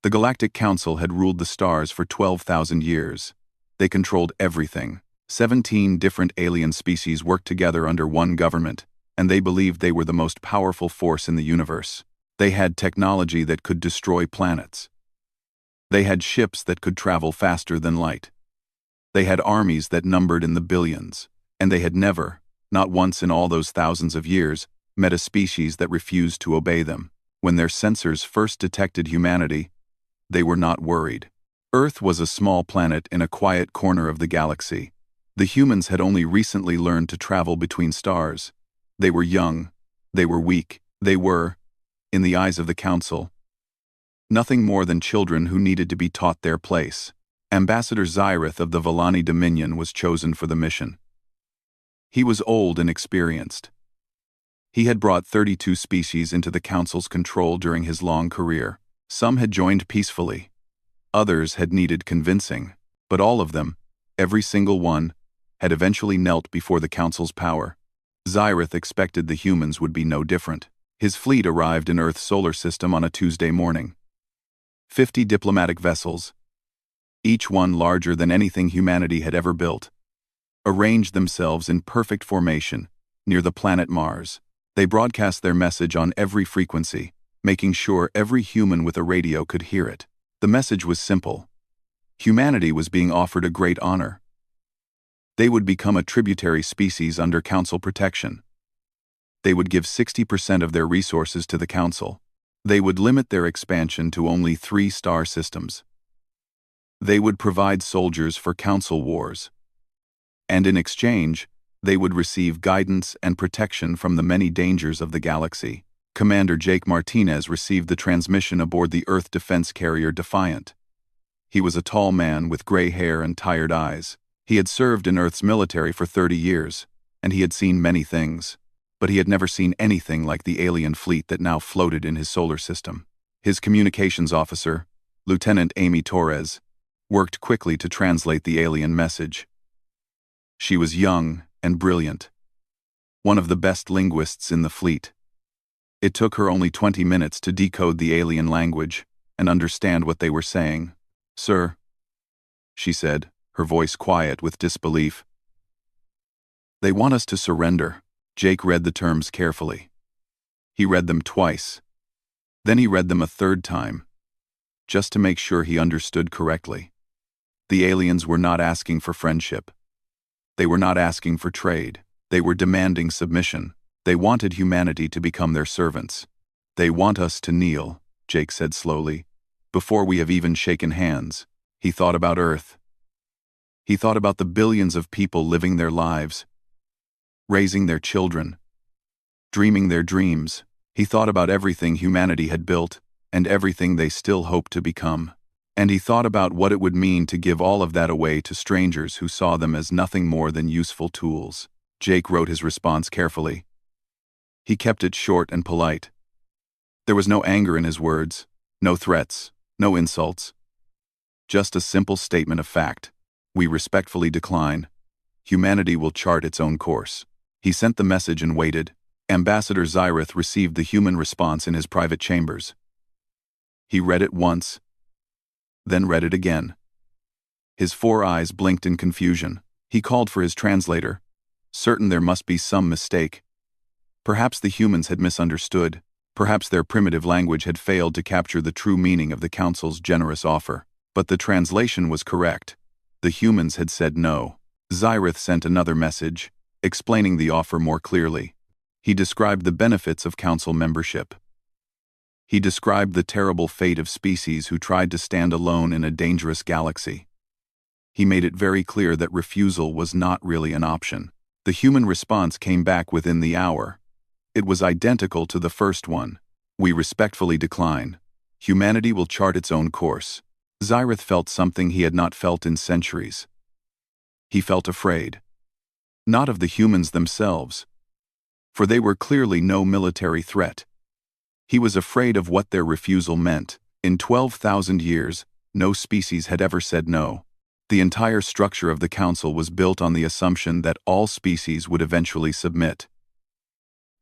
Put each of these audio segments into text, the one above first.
The Galactic Council had ruled the stars for 12,000 years. They controlled everything. 17 different alien species worked together under one government, and they believed they were the most powerful force in the universe. They had technology that could destroy planets. They had ships that could travel faster than light. They had armies that numbered in the billions, and they had never, not once in all those thousands of years, met a species that refused to obey them. When their sensors first detected humanity, they were not worried. Earth was a small planet in a quiet corner of the galaxy. The humans had only recently learned to travel between stars. They were young. They were weak. They were, in the eyes of the Council, nothing more than children who needed to be taught their place. Ambassador Xyrith of the Villani Dominion was chosen for the mission. He was old and experienced. He had brought 32 species into the Council's control during his long career. Some had joined peacefully. Others had needed convincing. But all of them, every single one, had eventually knelt before the Council's power. Xyrith expected the humans would be no different. His fleet arrived in Earth's solar system on a Tuesday morning. 50 diplomatic vessels, each one larger than anything humanity had ever built, arranged themselves in perfect formation near the planet Mars. They broadcast their message on every frequency, making sure every human with a radio could hear it. The message was simple. Humanity was being offered a great honor. They would become a tributary species under Council protection. They would give 60% of their resources to the Council. They would limit their expansion to only 3 star systems. They would provide soldiers for Council wars. And in exchange, they would receive guidance and protection from the many dangers of the galaxy. Commander Jake Martinez received the transmission aboard the Earth defense carrier Defiant. He was a tall man with gray hair and tired eyes. He had served in Earth's military for 30 years, and he had seen many things. But he had never seen anything like the alien fleet that now floated in his solar system. His communications officer, Lieutenant Amy Torres, worked quickly to translate the alien message. She was young and brilliant, one of the best linguists in the fleet. It took her only 20 minutes to decode the alien language and understand what they were saying. "Sir," she said, her voice quiet with disbelief. "They want us to surrender." Jake read the terms carefully. He read them twice. Then he read them a third time, just to make sure he understood correctly. The aliens were not asking for friendship. They were not asking for trade. They were demanding submission. They wanted humanity to become their servants. "They want us to kneel," Jake said slowly, "before we have even shaken hands." He thought about Earth. He thought about the billions of people living their lives, raising their children, dreaming their dreams. He thought about everything humanity had built and everything they still hoped to become. And he thought about what it would mean to give all of that away to strangers who saw them as nothing more than useful tools. Jake wrote his response carefully. He kept it short and polite. There was no anger in his words, no threats, no insults. Just a simple statement of fact. "We respectfully decline. Humanity will chart its own course." He sent the message and waited. Ambassador Xyrith received the human response in his private chambers. He read it once, then read it again. His 4 eyes blinked in confusion. He called for his translator, certain there must be some mistake. Perhaps the humans had misunderstood. Perhaps their primitive language had failed to capture the true meaning of the Council's generous offer. But the translation was correct. The humans had said no. Xyrith sent another message, explaining the offer more clearly. He described the benefits of Council membership. He described the terrible fate of species who tried to stand alone in a dangerous galaxy. He made it very clear that refusal was not really an option. The human response came back within the hour. It was identical to the first one. "We respectfully decline. Humanity will chart its own course." Xyrith felt something he had not felt in centuries. He felt afraid. Not of the humans themselves, for they were clearly no military threat. He was afraid of what their refusal meant. In 12,000 years, no species had ever said no. The entire structure of the Council was built on the assumption that all species would eventually submit.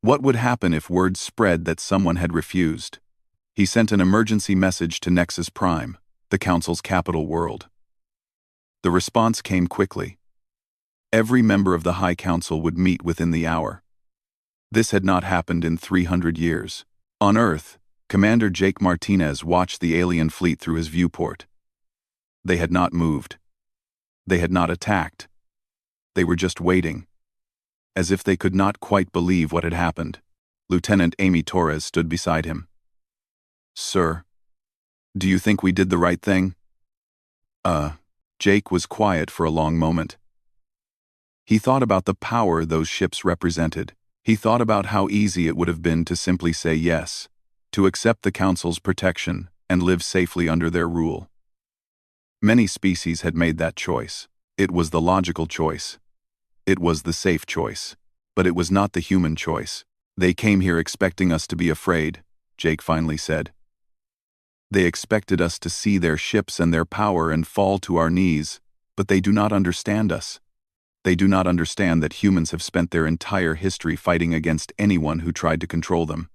What would happen if word spread that someone had refused? He sent an emergency message to Nexus Prime, the Council's capital world. The response came quickly. Every member of the High Council would meet within the hour. This had not happened in 300 years. On Earth, Commander Jake Martinez watched the alien fleet through his viewport. They had not moved. They had not attacked. They were just waiting. As if they could not quite believe what had happened, Lieutenant Amy Torres stood beside him. "Sir, do you think we did the right thing?" Jake was quiet for a long moment. He thought about the power those ships represented. He thought about how easy it would have been to simply say yes, to accept the Council's protection and live safely under their rule. Many species had made that choice. It was the logical choice. It was the safe choice. But it was not the human choice. "They came here expecting us to be afraid," Jake finally said. "They expected us to see their ships and their power and fall to our knees, but they do not understand us. They do not understand that humans have spent their entire history fighting against anyone who tried to control them.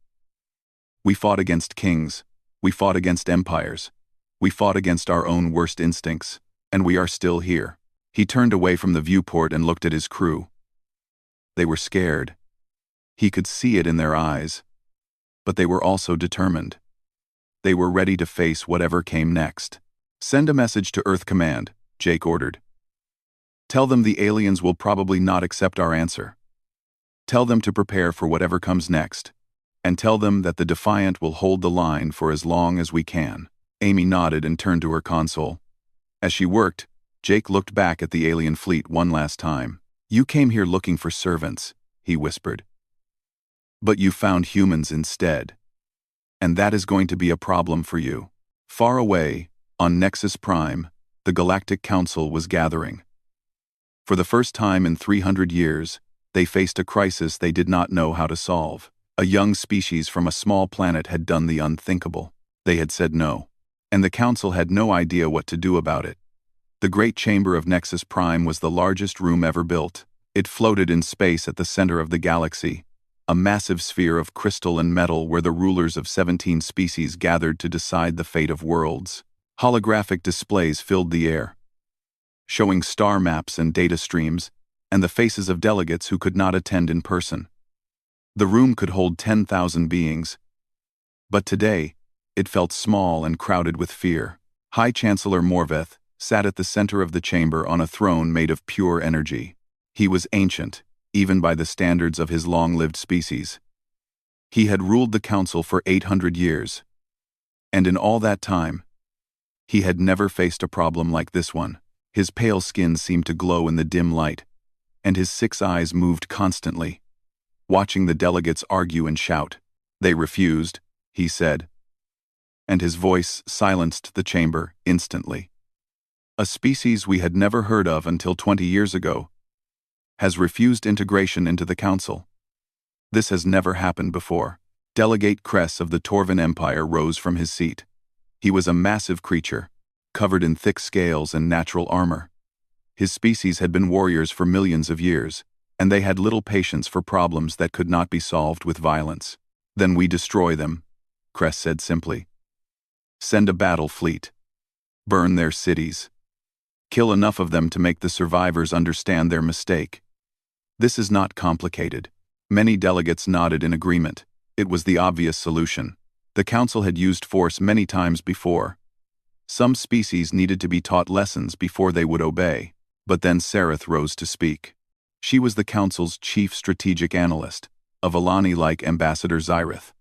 We fought against kings. We fought against empires. We fought against our own worst instincts, and we are still here." He turned away from the viewport and looked at his crew. They were scared. He could see it in their eyes. But they were also determined. They were ready to face whatever came next. "Send a message to Earth Command," Jake ordered. "Tell them the aliens will probably not accept our answer. Tell them to prepare for whatever comes next. And tell them that the Defiant will hold the line for as long as we can." Amy nodded and turned to her console. As she worked, Jake looked back at the alien fleet one last time. "You came here looking for servants," he whispered. "But you found humans instead. And that is going to be a problem for you." Far away, on Nexus Prime, the Galactic Council was gathering. For the first time in 300 years, they faced a crisis they did not know how to solve. A young species from a small planet had done the unthinkable. They had said no. And the Council had no idea what to do about it. The Great Chamber of Nexus Prime was the largest room ever built. It floated in space at the center of the galaxy, a massive sphere of crystal and metal where the rulers of 17 species gathered to decide the fate of worlds. Holographic displays filled the air, showing star maps and data streams, and the faces of delegates who could not attend in person. The room could hold 10,000 beings. But today, it felt small and crowded with fear. High Chancellor Morveth sat at the center of the chamber on a throne made of pure energy. He was ancient, even by the standards of his long-lived species. He had ruled the Council for 800 years. And in all that time, he had never faced a problem like this one. His pale skin seemed to glow in the dim light, and his 6 eyes moved constantly, watching the delegates argue and shout. "They refused," he said. And his voice silenced the chamber instantly. "A species we had never heard of until 20 years ago has refused integration into the Council. This has never happened before." Delegate Kress of the Torvan Empire rose from his seat. He was a massive creature, covered in thick scales and natural armor. His species had been warriors for millions of years, and they had little patience for problems that could not be solved with violence. "Then we destroy them," Kress said simply. "Send a battle fleet. Burn their cities. Kill enough of them to make the survivors understand their mistake." This is not complicated. Many delegates nodded in agreement. It was the obvious solution. The Council had used force many times before. Some species needed to be taught lessons before they would obey. But then Sareth rose to speak. She was the Council's chief strategic analyst, a Vellani-like Ambassador Zyrith.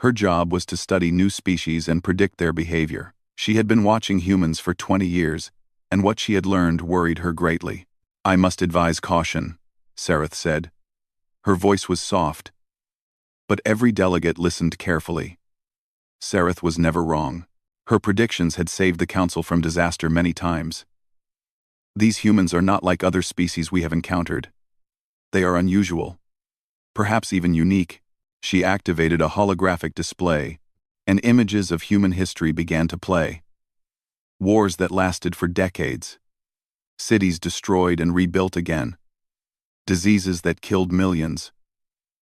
Her job was to study new species and predict their behavior. She had been watching humans for 20 years, and what she had learned worried her greatly. "I must advise caution," Sareth said. Her voice was soft, but every delegate listened carefully. Sareth was never wrong. Her predictions had saved the Council from disaster many times. "These humans are not like other species we have encountered. They are unusual, perhaps even unique." She activated a holographic display, and images of human history began to play. Wars that lasted for decades. Cities destroyed and rebuilt again. Diseases that killed millions,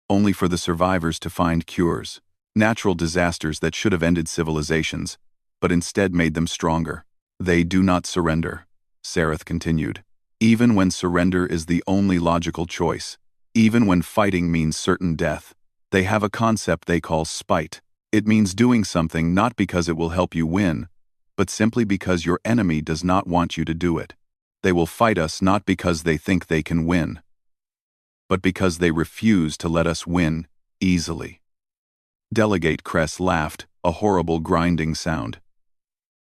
only for the survivors to find cures. Natural disasters that should have ended civilizations, but instead made them stronger. They do not surrender, Sareth continued. Even when surrender is the only logical choice, even when fighting means certain death, they have a concept they call spite. It means doing something not because it will help you win, but simply because your enemy does not want you to do it. They will fight us not because they think they can win, but because they refuse to let us win easily. Delegate Cress laughed, a horrible grinding sound.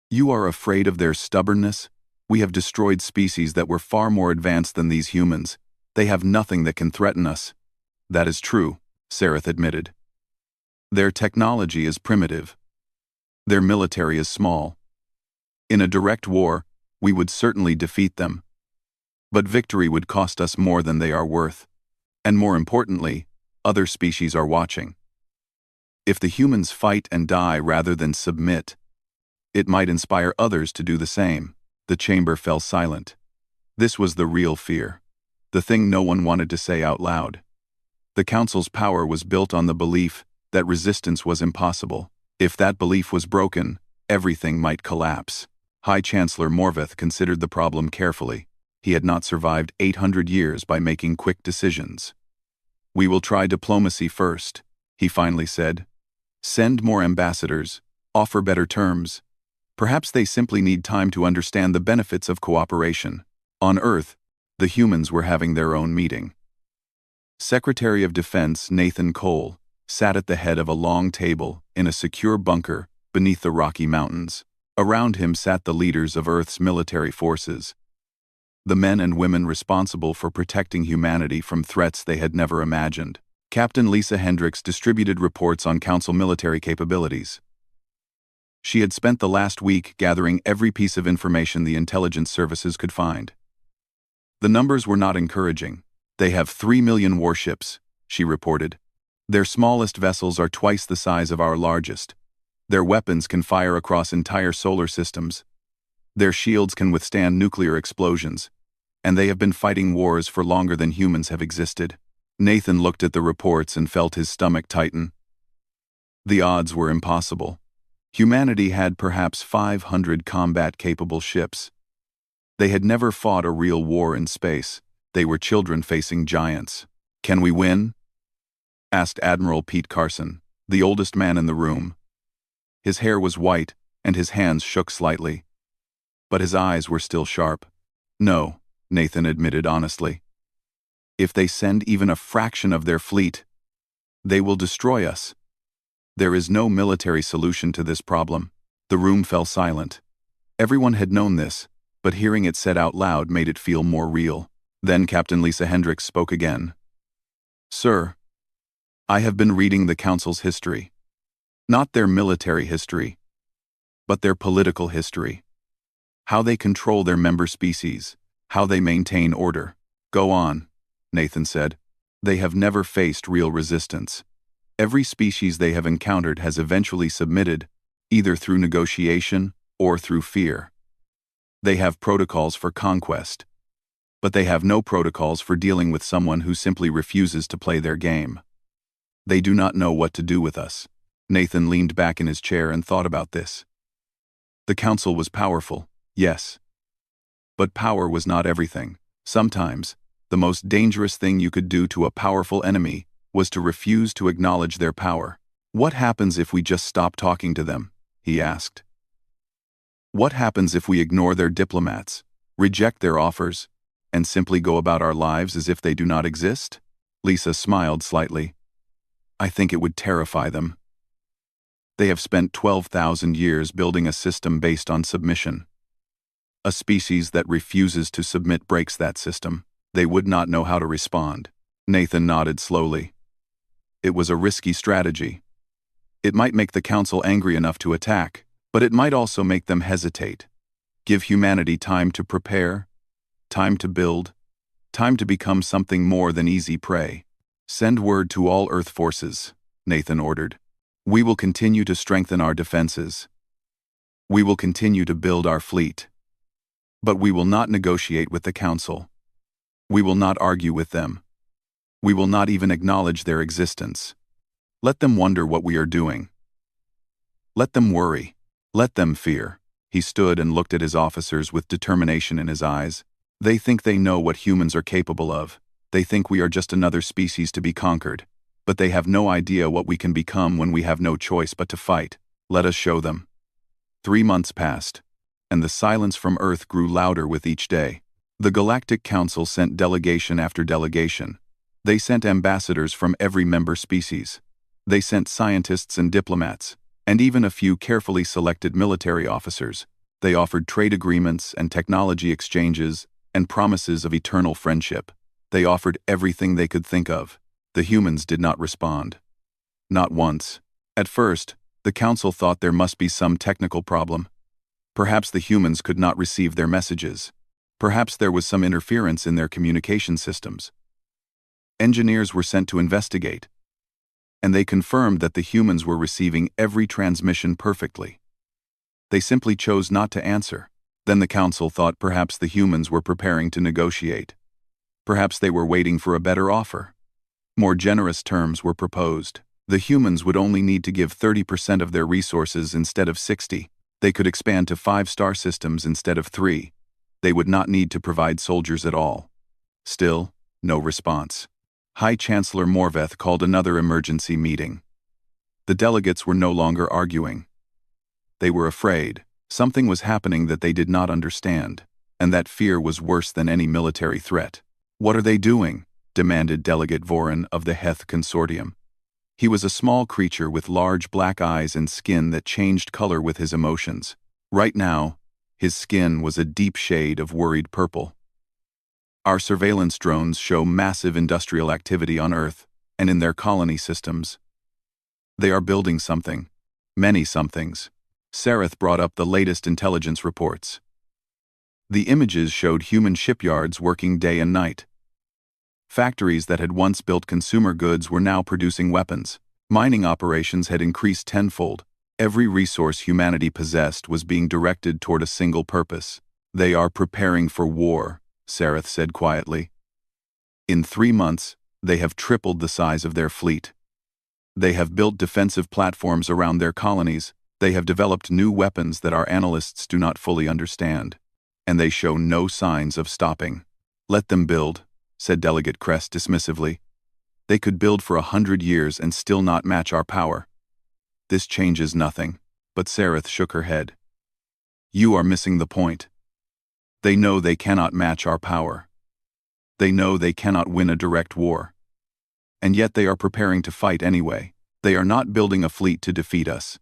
You are afraid of their stubbornness? We have destroyed species that were far more advanced than these humans. They have nothing that can threaten us. That is true, Sareth admitted. Their technology is primitive. Their military is small. In a direct war, we would certainly defeat them. But victory would cost us more than they are worth. And more importantly, other species are watching. If the humans fight and die rather than submit, it might inspire others to do the same. The chamber fell silent. This was the real fear, the thing no one wanted to say out loud. The council's power was built on the belief that resistance was impossible. If that belief was broken, everything might collapse. High Chancellor Morveth considered the problem carefully. He had not survived 800 years by making quick decisions. We will try diplomacy first, he finally said. Send more ambassadors, offer better terms. Perhaps they simply need time to understand the benefits of cooperation. On Earth, the humans were having their own meeting. Secretary of Defense Nathan Cole sat at the head of a long table in a secure bunker beneath the Rocky Mountains. Around him sat the leaders of Earth's military forces, the men and women responsible for protecting humanity from threats they had never imagined. Captain Lisa Hendricks distributed reports on Council military capabilities. She had spent the last week gathering every piece of information the intelligence services could find. The numbers were not encouraging. They have 3 million warships, she reported. Their smallest vessels are twice the size of our largest. Their weapons can fire across entire solar systems. Their shields can withstand nuclear explosions. And they have been fighting wars for longer than humans have existed. Nathan looked at the reports and felt his stomach tighten. The odds were impossible. Humanity had perhaps 500 combat-capable ships. They had never fought a real war in space. They were children facing giants. Can we win? Asked Admiral Pete Carson, the oldest man in the room. His hair was white, and his hands shook slightly. But his eyes were still sharp. No, Nathan admitted honestly. If they send even a fraction of their fleet, they will destroy us. There is no military solution to this problem. The room fell silent. Everyone had known this, but hearing it said out loud made it feel more real. Then Captain Lisa Hendricks spoke again. Sir, I have been reading the Council's history. Not their military history, but their political history. How they control their member species, how they maintain order. Go on, Nathan said. They have never faced real resistance. Every species they have encountered has eventually submitted, either through negotiation or through fear. They have protocols for conquest, but they have no protocols for dealing with someone who simply refuses to play their game. They do not know what to do with us. Nathan leaned back in his chair and thought about this. The Council was powerful, yes. But power was not everything. Sometimes, the most dangerous thing you could do to a powerful enemy was to refuse to acknowledge their power. What happens if we just stop talking to them? He asked. What happens if we ignore their diplomats, reject their offers, and simply go about our lives as if they do not exist? Lisa smiled slightly. I think it would terrify them. They have spent 12,000 years building a system based on submission. A species that refuses to submit breaks that system. They would not know how to respond. Nathan nodded slowly. It was a risky strategy. It might make the Council angry enough to attack, but it might also make them hesitate. Give humanity time to prepare, time to build, time to become something more than easy prey. Send word to all Earth forces, Nathan ordered. We will continue to strengthen our defenses. We will continue to build our fleet. But we will not negotiate with the Council. We will not argue with them. We will not even acknowledge their existence. Let them wonder what we are doing. Let them worry. Let them fear. He stood and looked at his officers with determination in his eyes. They think they know what humans are capable of. They think we are just another species to be conquered. But they have no idea what we can become when we have no choice but to fight. Let us show them. 3 months passed, and the silence from Earth grew louder with each day. The Galactic Council sent delegation after delegation. They sent ambassadors from every member species. They sent scientists and diplomats, and even a few carefully selected military officers. They offered trade agreements and technology exchanges and promises of eternal friendship. They offered everything they could think of. The humans did not respond. Not once. At first, the council thought there must be some technical problem. Perhaps the humans could not receive their messages. Perhaps there was some interference in their communication systems. Engineers were sent to investigate, and they confirmed that the humans were receiving every transmission perfectly. They simply chose not to answer. Then the council thought perhaps the humans were preparing to negotiate. Perhaps they were waiting for a better offer. More generous terms were proposed. The humans would only need to give 30% of their resources instead of 60%. They could expand to 5-star systems instead of 3. They would not need to provide soldiers at all. Still, no response. High Chancellor Morveth called another emergency meeting. The delegates were no longer arguing. They were afraid. Something was happening that they did not understand, and that fear was worse than any military threat. "What are they doing?" demanded Delegate Vorin of the Heth Consortium. He was a small creature with large black eyes and skin that changed color with his emotions. Right now, his skin was a deep shade of worried purple. "Our surveillance drones show massive industrial activity on Earth and in their colony systems. They are building something. Many somethings." Sareth brought up the latest intelligence reports. The images showed human shipyards working day and night. Factories that had once built consumer goods were now producing weapons. Mining operations had increased tenfold. Every resource humanity possessed was being directed toward a single purpose. "They are preparing for war," Sareth said quietly. "In 3 months, they have tripled the size of their fleet. They have built defensive platforms around their colonies. They have developed new weapons that our analysts do not fully understand. And they show no signs of stopping." "Let them build," said Delegate Crest dismissively. "They could build for 100 years and still not match our power. This changes nothing." But Sareth shook her head. "You are missing the point. They know they cannot match our power. They know they cannot win a direct war. And yet they are preparing to fight anyway. They are not building a fleet to defeat us.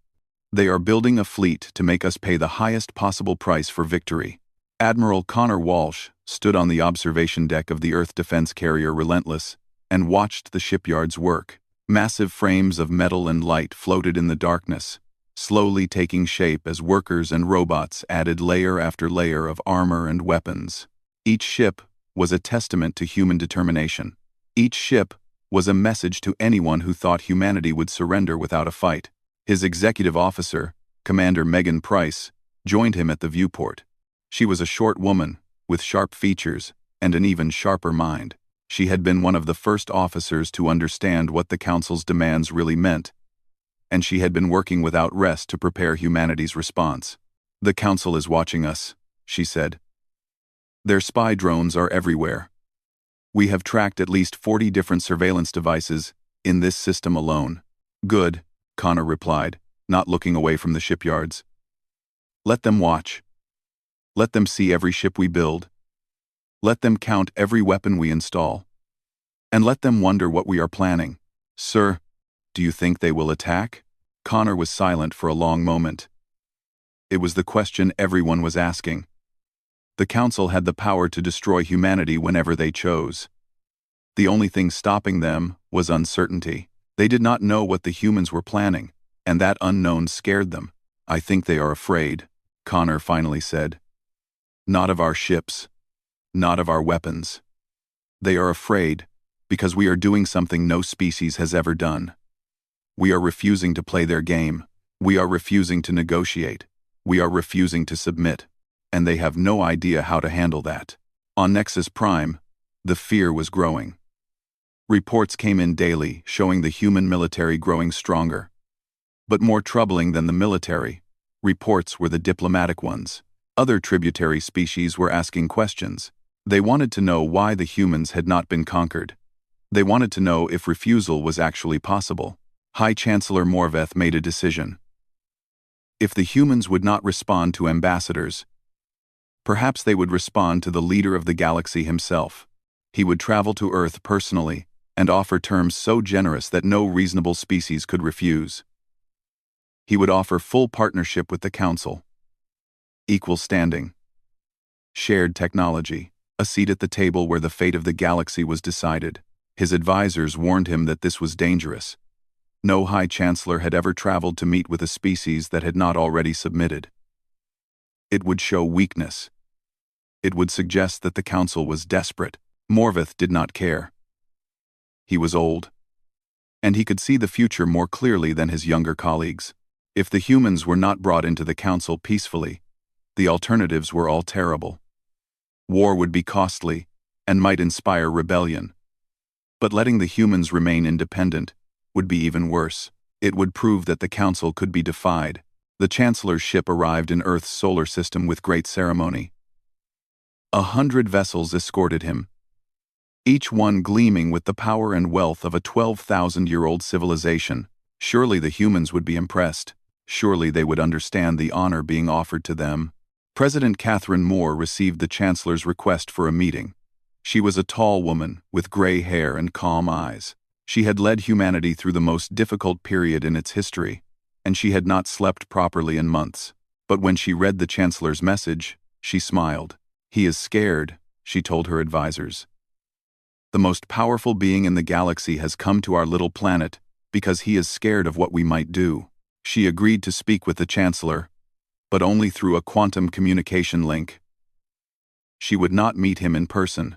They are building a fleet to make us pay the highest possible price for victory." Admiral Connor Walsh stood on the observation deck of the Earth defense carrier Relentless and watched the shipyards work. Massive frames of metal and light floated in the darkness, slowly taking shape as workers and robots added layer after layer of armor and weapons. Each ship was a testament to human determination. Each ship was a message to anyone who thought humanity would surrender without a fight. His executive officer, Commander Megan Price, joined him at the viewport. She was a short woman, with sharp features and an even sharper mind. She had been one of the first officers to understand what the Council's demands really meant, and she had been working without rest to prepare humanity's response. "The Council is watching us," she said. "Their spy drones are everywhere. We have tracked at least 40 different surveillance devices in this system alone." "Good," Connor replied, not looking away from the shipyards. "Let them watch. Let them see every ship we build. Let them count every weapon we install. And let them wonder what we are planning." "Sir, do you think they will attack?" Connor was silent for a long moment. It was the question everyone was asking. The Council had the power to destroy humanity whenever they chose. The only thing stopping them was uncertainty. They did not know what the humans were planning, and that unknown scared them. "I think they are afraid," Connor finally said. "Not of our ships. Not of our weapons. They are afraid because we are doing something no species has ever done. We are refusing to play their game. We are refusing to negotiate. We are refusing to submit. And they have no idea how to handle that." On Nexus Prime, the fear was growing. Reports came in daily, showing the human military growing stronger. But more troubling than the military reports were the diplomatic ones. Other tributary species were asking questions. They wanted to know why the humans had not been conquered. They wanted to know if refusal was actually possible. High Chancellor Morveth made a decision. If the humans would not respond to ambassadors, perhaps they would respond to the leader of the galaxy himself. He would travel to Earth personally and offer terms so generous that no reasonable species could refuse. He would offer full partnership with the Council, equal standing, shared technology, a seat at the table where the fate of the galaxy was decided. His advisors warned him that this was dangerous. No High Chancellor had ever traveled to meet with a species that had not already submitted. It would show weakness. It would suggest that the Council was desperate. Morveth did not care. He was old, and he could see the future more clearly than his younger colleagues. If the humans were not brought into the Council peacefully, the alternatives were all terrible. War would be costly and might inspire rebellion. But letting the humans remain independent would be even worse. It would prove that the Council could be defied. The Chancellor's ship arrived in Earth's solar system with great ceremony. 100 vessels escorted him, each one gleaming with the power and wealth of a 12,000-year-old civilization. Surely the humans would be impressed. Surely they would understand the honor being offered to them. President Catherine Moore received the Chancellor's request for a meeting. She was a tall woman with gray hair and calm eyes. She had led humanity through the most difficult period in its history, and she had not slept properly in months. But when she read the Chancellor's message, she smiled. "He is scared," she told her advisors. "The most powerful being in the galaxy has come to our little planet because he is scared of what we might do." She agreed to speak with the Chancellor, but only through a quantum communication link. She would not meet him in person.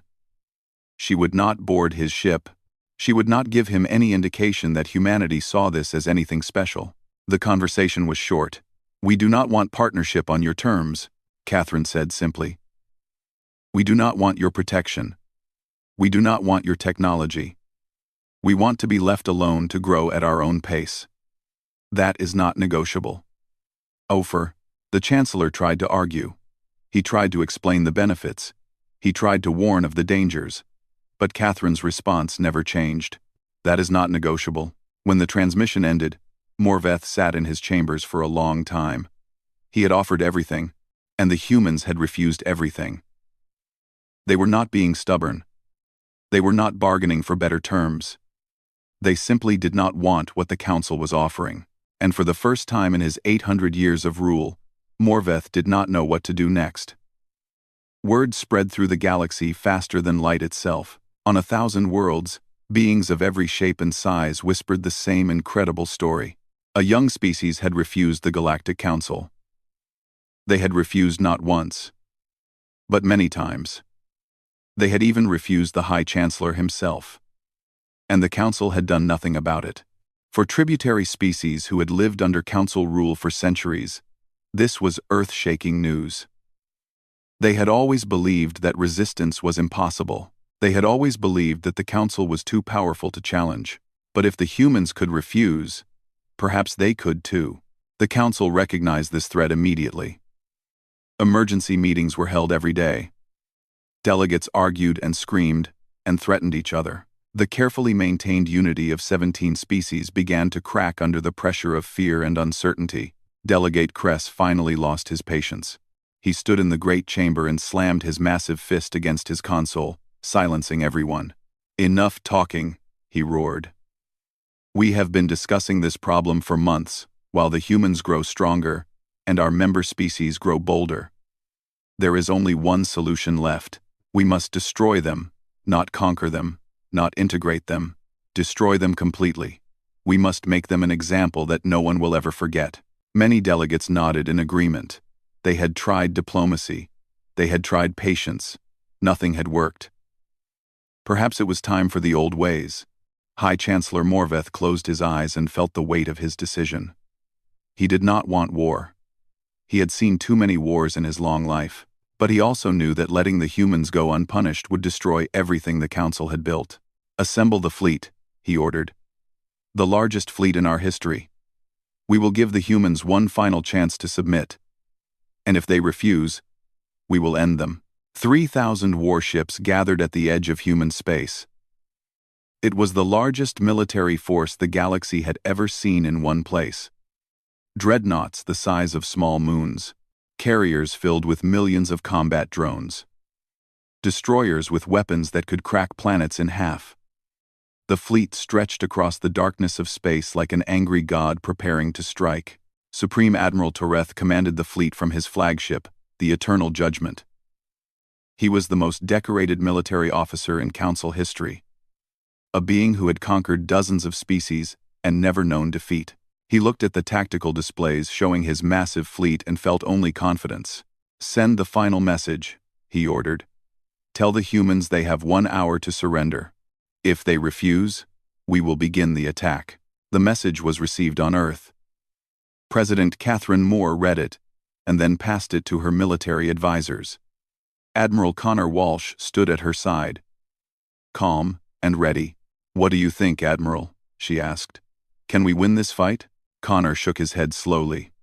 She would not board his ship. She would not give him any indication that humanity saw this as anything special. The conversation was short. "We do not want partnership on your terms," Catherine said simply. "We do not want your protection. We do not want your technology. We want to be left alone to grow at our own pace. That is not negotiable." Ofer, the Chancellor, tried to argue. He tried to explain the benefits. He tried to warn of the dangers. But Catherine's response never changed. "That is not negotiable." When the transmission ended, Morveth sat in his chambers for a long time. He had offered everything, and the humans had refused everything. They were not being stubborn. They were not bargaining for better terms. They simply did not want what the Council was offering. And for the first time in his 800 years of rule, Morveth did not know what to do next. Word spread through the galaxy faster than light itself. On 1,000 worlds, beings of every shape and size whispered the same incredible story. A young species had refused the Galactic Council. They had refused not once, but many times. They had even refused the High Chancellor himself. And the Council had done nothing about it. For tributary species who had lived under Council rule for centuries, this was earth-shaking news. They had always believed that resistance was impossible. They had always believed that the Council was too powerful to challenge. But if the humans could refuse, perhaps they could too. The Council recognized this threat immediately. Emergency meetings were held every day. Delegates argued and screamed and threatened each other. The carefully maintained unity of 17 species began to crack under the pressure of fear and uncertainty. Delegate Kress finally lost his patience. He stood in the great chamber and slammed his massive fist against his console, silencing everyone. "Enough talking," he roared. "We have been discussing this problem for months, while the humans grow stronger and our member species grow bolder. There is only one solution left. We must destroy them, not conquer them, not integrate them. Destroy them completely. We must make them an example that no one will ever forget." Many delegates nodded in agreement. They had tried diplomacy. They had tried patience. Nothing had worked. Perhaps it was time for the old ways. High Chancellor Morveth closed his eyes and felt the weight of his decision. He did not want war. He had seen too many wars in his long life. But he also knew that letting the humans go unpunished would destroy everything the Council had built. "Assemble the fleet," he ordered. "The largest fleet in our history. We will give the humans one final chance to submit. And if they refuse, we will end them." 3,000 warships gathered at the edge of human space. It was the largest military force the galaxy had ever seen in one place. Dreadnoughts the size of small moons, carriers filled with millions of combat drones, destroyers with weapons that could crack planets in half. The fleet stretched across the darkness of space like an angry god preparing to strike. Supreme Admiral Toreth commanded the fleet from his flagship, the Eternal Judgment. He was the most decorated military officer in Council history, a being who had conquered dozens of species and never known defeat. He looked at the tactical displays showing his massive fleet and felt only confidence. "Send the final message," he ordered. "Tell the humans they have 1 hour to surrender. If they refuse, we will begin the attack." The message was received on Earth. President Catherine Moore read it, and then passed it to her military advisors. Admiral Connor Walsh stood at her side, calm and ready. "What do you think, Admiral?" she asked. "Can we win this fight?" Connor shook his head slowly.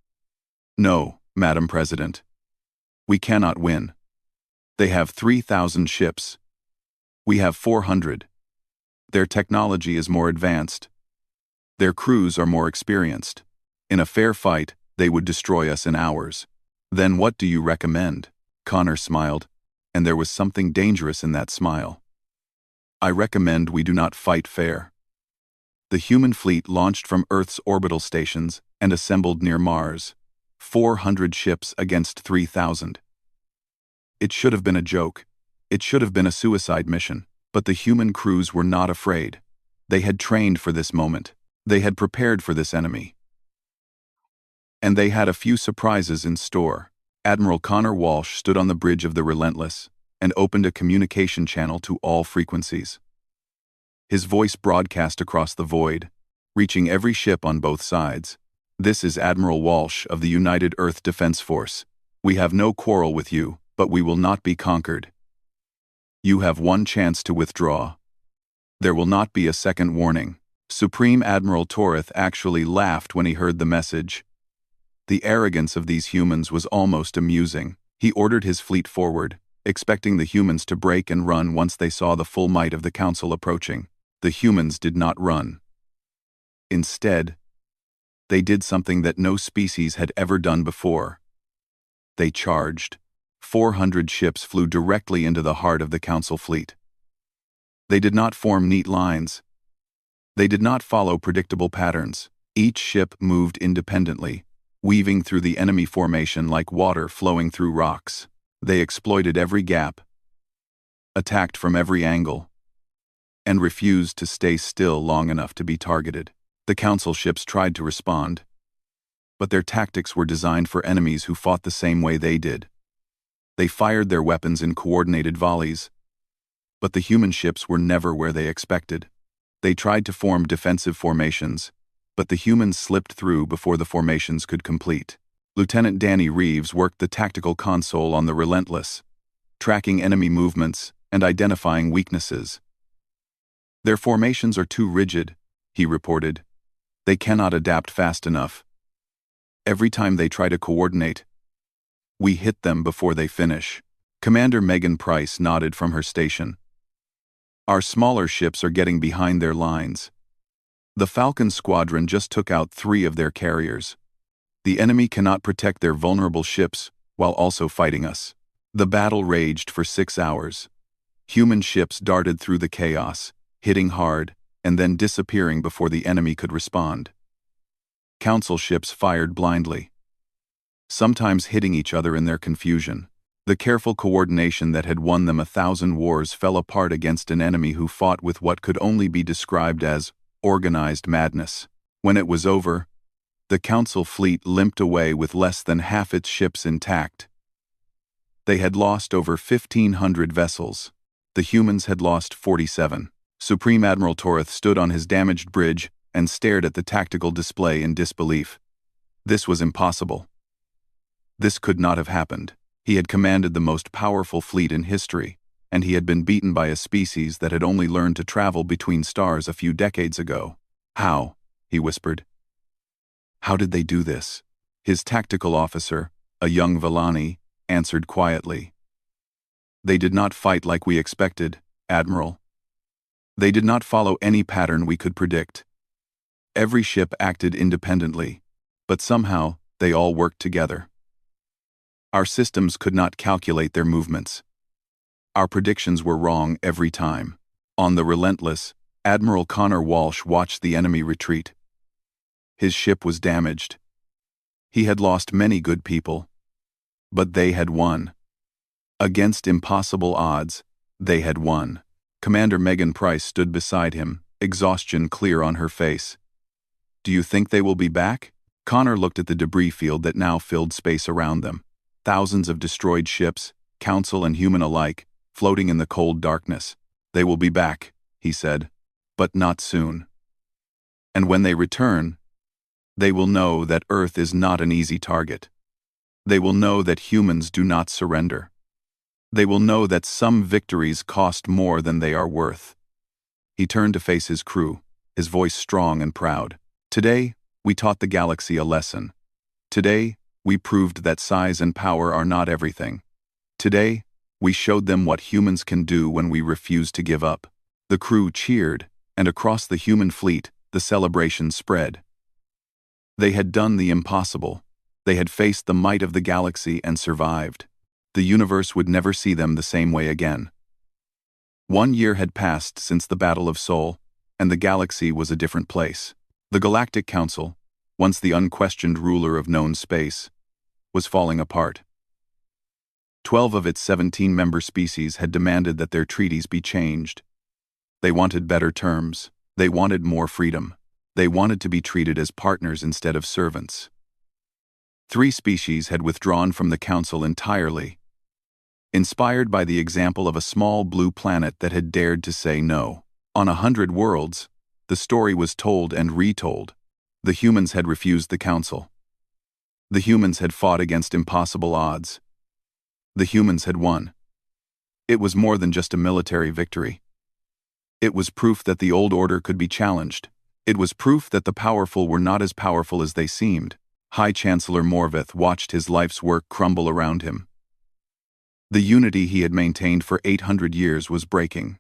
"No, Madam President. We cannot win. They have 3,000 ships. We have 400. Their technology is more advanced. Their crews are more experienced. In a fair fight, they would destroy us in hours." "Then what do you recommend?" Connor smiled, and there was something dangerous in that smile. "I recommend we do not fight fair." The human fleet launched from Earth's orbital stations and assembled near Mars. 400 ships against 3,000. It should have been a joke. It should have been a suicide mission. But the human crews were not afraid. They had trained for this moment. They had prepared for this enemy. And they had a few surprises in store. Admiral Connor Walsh stood on the bridge of the Relentless and opened a communication channel to all frequencies. His voice broadcast across the void, reaching every ship on both sides. "This is Admiral Walsh of the United Earth Defense Force. We have no quarrel with you, but we will not be conquered. You have one chance to withdraw. There will not be a second warning." Supreme Admiral Toreth actually laughed when he heard the message. The arrogance of these humans was almost amusing. He ordered his fleet forward, expecting the humans to break and run once they saw the full might of the Council approaching. The humans did not run. Instead, they did something that no species had ever done before. They charged. 400 ships flew directly into the heart of the Council fleet. They did not form neat lines. They did not follow predictable patterns. Each ship moved independently, weaving through the enemy formation like water flowing through rocks. They exploited every gap, attacked from every angle, and refused to stay still long enough to be targeted. The Council ships tried to respond, but their tactics were designed for enemies who fought the same way they did. They fired their weapons in coordinated volleys, but the human ships were never where they expected. They tried to form defensive formations, but the humans slipped through before the formations could complete. Lieutenant Danny Reeves worked the tactical console on the Relentless, tracking enemy movements and identifying weaknesses. "Their formations are too rigid," he reported. "They cannot adapt fast enough. Every time they try to coordinate, we hit them before they finish." Commander Megan Price nodded from her station. "Our smaller ships are getting behind their lines. The Falcon Squadron just took out 3 of their carriers. The enemy cannot protect their vulnerable ships while also fighting us." The battle raged for 6 hours. Human ships darted through the chaos, hitting hard, and then disappearing before the enemy could respond. Council ships fired blindly, sometimes hitting each other in their confusion. The careful coordination that had won them 1,000 wars fell apart against an enemy who fought with what could only be described as organized madness. When it was over, the Council fleet limped away with less than half its ships intact. They had lost over 1,500 vessels. The humans had lost 47. Supreme Admiral Toreth stood on his damaged bridge and stared at the tactical display in disbelief. This was impossible. This could not have happened. He had commanded the most powerful fleet in history, and he had been beaten by a species that had only learned to travel between stars a few decades ago. "How?" he whispered. "How did they do this?" His tactical officer, a young Villani, answered quietly. "They did not fight like we expected, Admiral. They did not follow any pattern we could predict. Every ship acted independently, but somehow they all worked together. Our systems could not calculate their movements. Our predictions were wrong every time." On the Relentless, Admiral Connor Walsh watched the enemy retreat. His ship was damaged. He had lost many good people. But they had won. Against impossible odds, they had won. Commander Megan Price stood beside him, exhaustion clear on her face. "Do you think they will be back?" Connor looked at the debris field that now filled space around them. Thousands of destroyed ships, council and human alike, floating in the cold darkness. "They will be back," he said, "but not soon. And when they return, they will know that Earth is not an easy target. They will know that humans do not surrender. They will know that some victories cost more than they are worth." He turned to face his crew, his voice strong and proud. "Today, we taught the galaxy a lesson. Today, we proved that size and power are not everything. Today, we showed them what humans can do when we refuse to give up." The crew cheered, and across the human fleet, the celebration spread. They had done the impossible. They had faced the might of the galaxy and survived. The universe would never see them the same way again. 1 year had passed since the Battle of Sol, and the galaxy was a different place. The Galactic Council, once the unquestioned ruler of known space, was falling apart. 12 of its 17 member species had demanded that their treaties be changed. They wanted better terms. They wanted more freedom. They wanted to be treated as partners instead of servants. 3 species had withdrawn from the Council entirely, inspired by the example of a small blue planet that had dared to say no. On 100 worlds, the story was told and retold. The humans had refused the Council. The humans had fought against impossible odds. The humans had won. It was more than just a military victory. It was proof that the old order could be challenged. It was proof that the powerful were not as powerful as they seemed. High Chancellor Morveth watched his life's work crumble around him. The unity he had maintained for 800 years was breaking.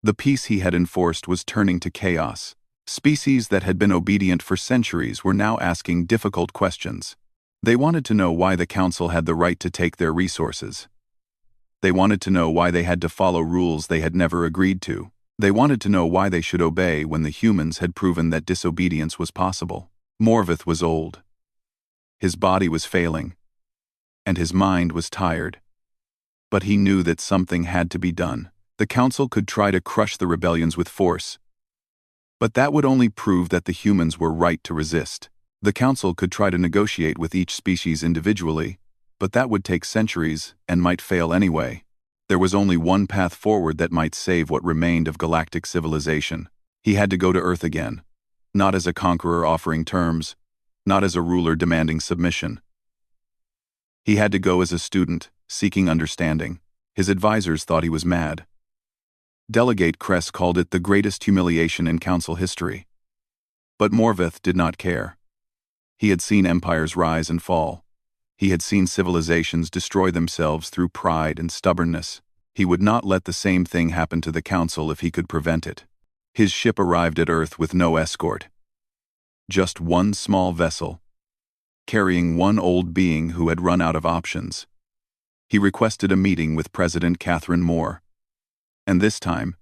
The peace he had enforced was turning to chaos. Species that had been obedient for centuries were now asking difficult questions. They wanted to know why the Council had the right to take their resources. They wanted to know why they had to follow rules they had never agreed to. They wanted to know why they should obey when the humans had proven that disobedience was possible. Morveth was old. His body was failing, and his mind was tired. But he knew that something had to be done. The Council could try to crush the rebellions with force, but that would only prove that the humans were right to resist. The Council could try to negotiate with each species individually, but that would take centuries and might fail anyway. There was only one path forward that might save what remained of galactic civilization. He had to go to Earth again, not as a conqueror offering terms, not as a ruler demanding submission. He had to go as a student, seeking understanding. His advisors thought he was mad. Delegate Kress called it the greatest humiliation in Council history. But Morveth did not care. He had seen empires rise and fall. He had seen civilizations destroy themselves through pride and stubbornness. He would not let the same thing happen to the Council if he could prevent it. His ship arrived at Earth with no escort. Just one small vessel, carrying one old being who had run out of options. He requested a meeting with President Catherine Moore. And this time,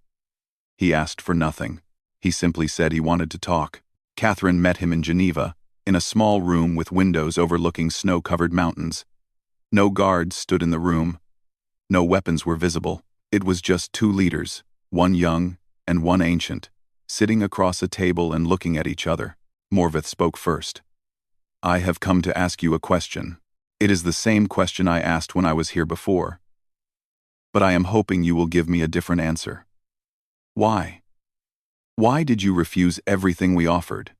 he asked for nothing. He simply said he wanted to talk. Catherine met him in Geneva, in a small room with windows overlooking snow-covered mountains. No guards stood in the room. No weapons were visible. It was just 2 leaders, one young and one ancient, sitting across a table and looking at each other. Morveth spoke first. "I have come to ask you a question. It is the same question I asked when I was here before. But I am hoping you will give me a different answer. Why? Why did you refuse everything we offered?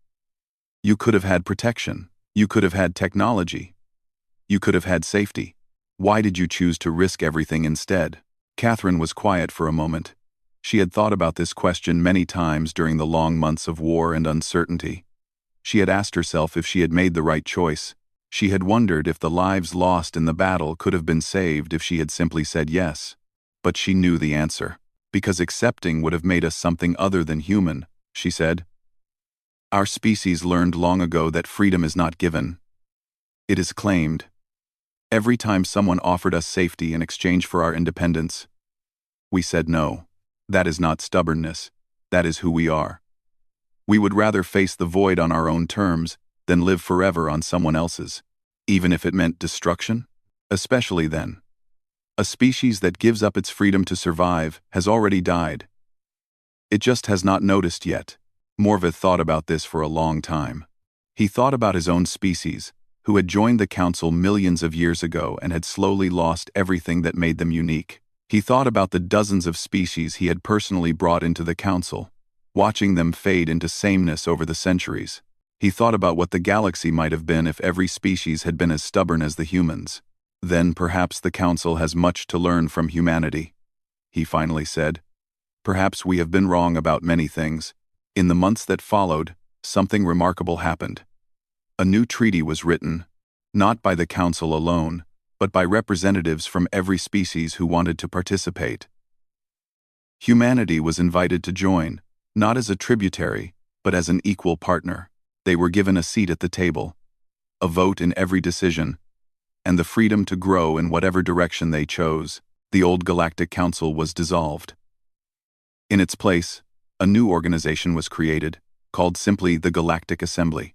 You could have had protection. You could have had technology. You could have had safety. Why did you choose to risk everything instead?" Catherine was quiet for a moment. She had thought about this question many times during the long months of war and uncertainty. She had asked herself if she had made the right choice. She had wondered if the lives lost in the battle could have been saved if she had simply said yes. But she knew the answer. Because accepting would have made us something other than human, she said. Our species learned long ago that freedom is not given. It is claimed. Every time someone offered us safety in exchange for our independence, we said no. That is not stubbornness. That is who we are. We would rather face the void on our own terms than live forever on someone else's, even if it meant destruction. Especially then. A species that gives up its freedom to survive has already died. It just has not noticed yet. Morvath thought about this for a long time. He thought about his own species, who had joined the council millions of years ago and had slowly lost everything that made them unique. He thought about the dozens of species he had personally brought into the council, watching them fade into sameness over the centuries. He thought about what the galaxy might have been if every species had been as stubborn as the humans. Then perhaps the council has much to learn from humanity, he finally said. Perhaps we have been wrong about many things. In the months that followed, something remarkable happened. A new treaty was written, not by the council alone, but by representatives from every species who wanted to participate. Humanity was invited to join, not as a tributary, but as an equal partner. They were given a seat at the table, a vote in every decision, and the freedom to grow in whatever direction they chose. The old Galactic Council was dissolved. In its place, a new organization was created, called simply the Galactic Assembly.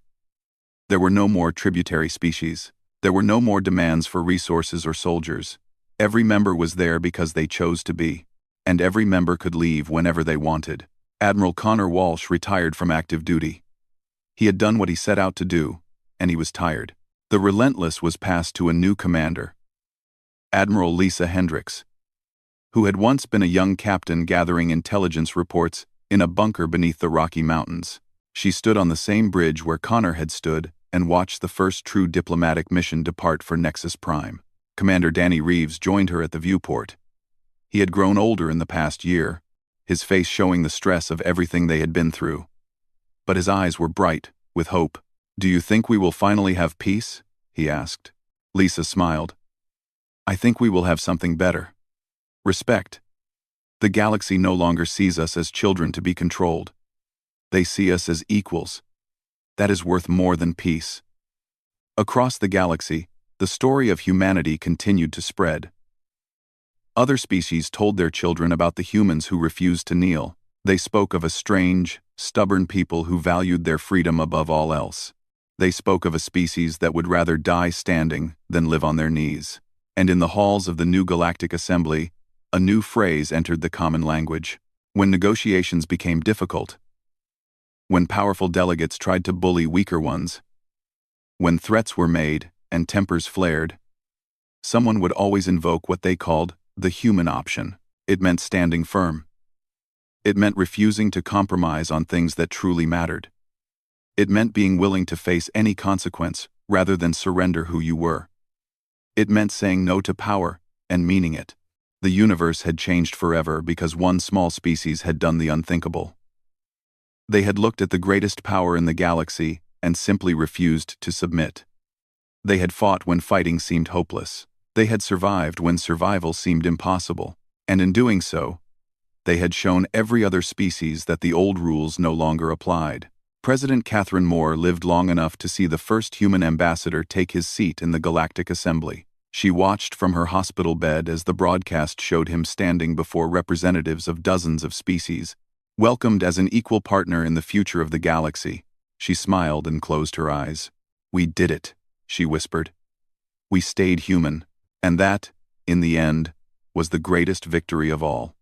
There were no more tributary species. There were no more demands for resources or soldiers. Every member was there because they chose to be, and every member could leave whenever they wanted. Admiral Connor Walsh retired from active duty. He had done what he set out to do, and he was tired. The Relentless was passed to a new commander, Admiral Lisa Hendricks, who had once been a young captain gathering intelligence reports in a bunker beneath the Rocky Mountains. She stood on the same bridge where Connor had stood and watched the first true diplomatic mission depart for Nexus Prime. Commander Danny Reeves joined her at the viewport. He had grown older in the past year, his face showing the stress of everything they had been through. But his eyes were bright, with hope. "Do you think we will finally have peace?" he asked. Lisa smiled. "I think we will have something better. Respect. The galaxy no longer sees us as children to be controlled. They see us as equals. That is worth more than peace." Across the galaxy, the story of humanity continued to spread. Other species told their children about the humans who refused to kneel. They spoke of a strange, stubborn people who valued their freedom above all else. They spoke of a species that would rather die standing than live on their knees. And in the halls of the new Galactic Assembly, a new phrase entered the common language. When negotiations became difficult, when powerful delegates tried to bully weaker ones, when threats were made and tempers flared, someone would always invoke what they called the human option. It meant standing firm. It meant refusing to compromise on things that truly mattered. It meant being willing to face any consequence rather than surrender who you were. It meant saying no to power and meaning it. The universe had changed forever because one small species had done the unthinkable. They had looked at the greatest power in the galaxy and simply refused to submit. They had fought when fighting seemed hopeless. They had survived when survival seemed impossible. And in doing so, they had shown every other species that the old rules no longer applied. President Catherine Moore lived long enough to see the first human ambassador take his seat in the Galactic Assembly. She watched from her hospital bed as the broadcast showed him standing before representatives of dozens of species, welcomed as an equal partner in the future of the galaxy. She smiled and closed her eyes. "We did it," she whispered. "We stayed human, and that, in the end, was the greatest victory of all."